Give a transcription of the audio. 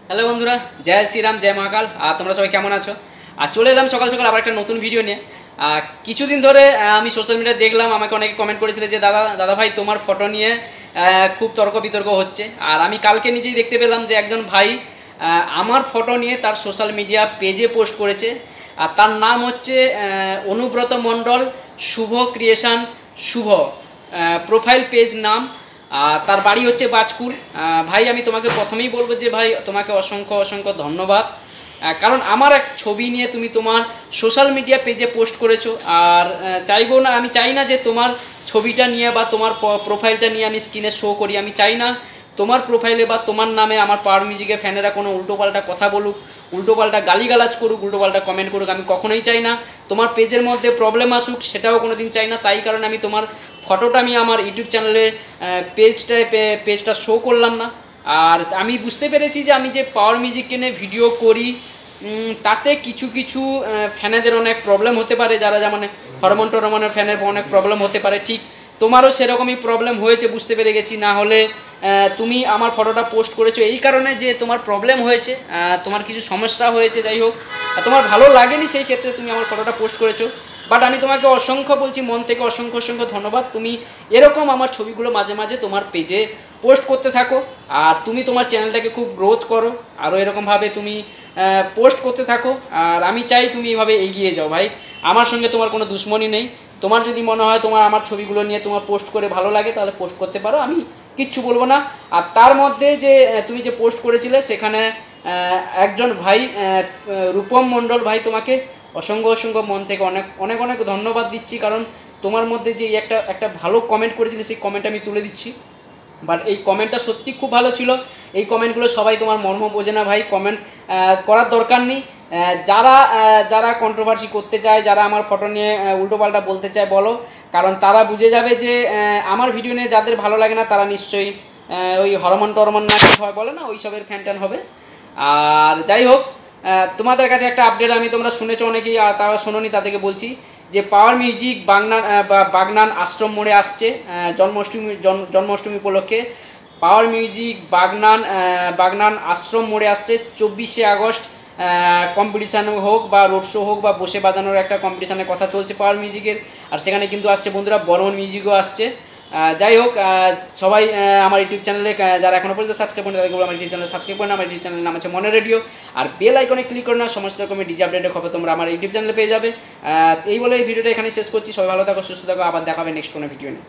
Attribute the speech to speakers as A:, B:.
A: Hello বন্ধুরা, জয় শ্রীরাম, জয় মহাকাল। আর তোমরা সবাই কেমন আছো? আর চলে এলাম সকাল সকাল আবার একটা নতুন ভিডিও নিয়ে। কিছুদিন ধরে আমি সোশ্যাল মিডিয়ায় দেখলাম, আমাকে অনেকে কমেন্ট করেছিল যে দাদা ভাই তোমার ফটো নিয়ে খুব তর্ক বিতর্ক হচ্ছে। আর আমি কালকে নিজেই দেখতে পেলাম যে একজন ভাই আমার ফটো নিয়ে তার সোশ্যাল মিডিয়া পেজে পোস্ট করেছে। আর তার নাম হচ্ছে অনুব্রত মণ্ডল, শুভ ক্রিয়েশন, শুভ প্রোফাইল পেজ নাম। তার বাড়ি হচ্ছে বাজকুল। ভাই আমি তোমাকে প্রথমেই বলবো যে ভাই তোমাকে অসংখ্য অসংখ্য ধন্যবাদ, কারণ আমার এক ছবি নিয়ে তুমি তোমার সোশ্যাল মিডিয়া পেজে পোস্ট করেছো। আর আমি চাই না যে তোমার ছবিটা নিয়ে বা তোমার প্রোফাইলটা নিয়ে আমি স্ক্রিনে শো করি। আমি চাই না তোমার প্রোফাইলে বা তোমার নামে আমার পাওয়ার মিউজিকের ফ্যানেরা কোনো উল্টোপাল্টা কথা বলুক, উল্টোপাল্টা গালিগালাজ করুক, উল্টোপাল্টা কমেন্ট করুক। আমি কখনোই চাই না তোমার পেজের মধ্যে প্রবলেম আসুক, সেটাও কোনো দিন চাই না। তাই কারণে আমি তোমার ফটোটা আমি আমার ইউটিউব চ্যানেলে পেজটা শো করলাম না। আর আমি বুঝতে পেরেছি যে আমি যে পাওয়ার মিউজিককে নিয়ে ভিডিও করি তাতে কিছু কিছু ফ্যানেদের অনেক প্রবলেম হতে পারে, যারা যেমন হরমোনের ফ্যানের অনেক প্রবলেম হতে পারে। ঠিক তোমারও সেরকমই প্রবলেম হয়েছে, বুঝতে পেরে গেছি। না হলে তুমি আমার ফটোটা পোস্ট করেছো এই কারণে যে তোমার প্রবলেম হয়েছে, তোমার কিছু সমস্যা হয়েছে, যাই হোক তোমার ভালো লাগেনি, সেই ক্ষেত্রে তুমি আমার ফটোটা পোস্ট করেছো। বাট আমি তোমাকে অসংখ্য বলছি, মন থেকে অসংখ্য অসংখ্য ধন্যবাদ। তুমি এরকম আমার ছবিগুলো মাঝে মাঝে তোমার পেজে পোস্ট করতে থাকো, আর তুমি তোমার চ্যানেলটাকে খুব গ্রোথ করো, আরও এরকমভাবে তুমি পোস্ট করতে থাকো। আর আমি চাই তুমি এভাবে এগিয়ে যাও ভাই। আমার সঙ্গে তোমার কোনো দুশ্মনী নেই। তোমার যদি মনে হয় তোমার আমার ছবিগুলো নিয়ে তোমার পোস্ট করে ভালো লাগে, তাহলে পোস্ট করতে পারো, আমি কিচ্ছু বলবো না। আর তার মধ্যে যে তুমি যে পোস্ট করেছিলে সেখানে একজন ভাই রূপম মণ্ডল ভাই, তোমাকে অসংখ্য অসংখ্য মন থেকে অনেক অনেক অনেক ধন্যবাদ দিচ্ছি। কারণ তোমার মধ্যে যে একটা ভালো কমেন্ট করেছিলে সেই কমেন্ট আমি তুলে দিচ্ছি। বাট এই কমেন্টটা সত্যি খুব ভালো ছিল। এই কমেন্টগুলো সবাই তোমার মর্ম বোঝে না ভাই, কমেন্ট করার দরকার নেই। যারা যারা কন্ট্রোভার্সি করতে চায়, যারা আমার ফটো নিয়ে উল্টোপাল্টা বলতে চায় বলো, কারণ তারা বুঝে যাবে যে আমার ভিডিও নিয়ে যাদের ভালো লাগে না তারা নিশ্চয়ই ওই হরমোন না কি হয় বলে না, ওই সবের ফ্যান ট্যান হবে। আর যাই হোক, তোমাদের কাছে একটা আপডেট, আমি তোমরা শুনেছো অনেকেই, তারা শোনোনি, তাদেরকে বলছি যে পাওয়ার মিউজিক বাগনান আশ্রম মোড়ে আসছে জন্মাষ্টমী উপলক্ষে। পাওয়ার মিউজিক বাগনান আশ্রম মোড়ে আসছে 24শে আগস্ট। কম্পিটিশান হোক বা রোড শো হোক বা বসে বাজানোর একটা কম্পিটিশানের কথা চলছে পাওয়ার মিউজিকের। আর সেখানে কিন্তু আসছে বন্ধুরা বর্মন মিউজিকও আসছে। যাই হোক, সবাই আমার ইউটিউব চ্যানেলে যারা এখনও পর্যন্ত সাবস্ক্রাইব করেন তাদেরকে আমার ইউটিউব চ্যানেলে সাবস্ক্রাইব করেন। আমার ইউটিউব চ্যানেলের নাম আছে মনে রেডিও। আর বেল আইকনে ক্লিক করে না, সমস্ত রকমের ডিজি আপডেটের খবর তোমরা আমার ইউটিউব চ্যানেলে পেয়ে যাবে। এই বলে এই ভিডিওটা এখানেই শেষ করছি। সবাই ভালো থাকো, সুস্থ থাকো, আবার দেখাবে নেক্সট কোনো ভিডিও নিয়ে।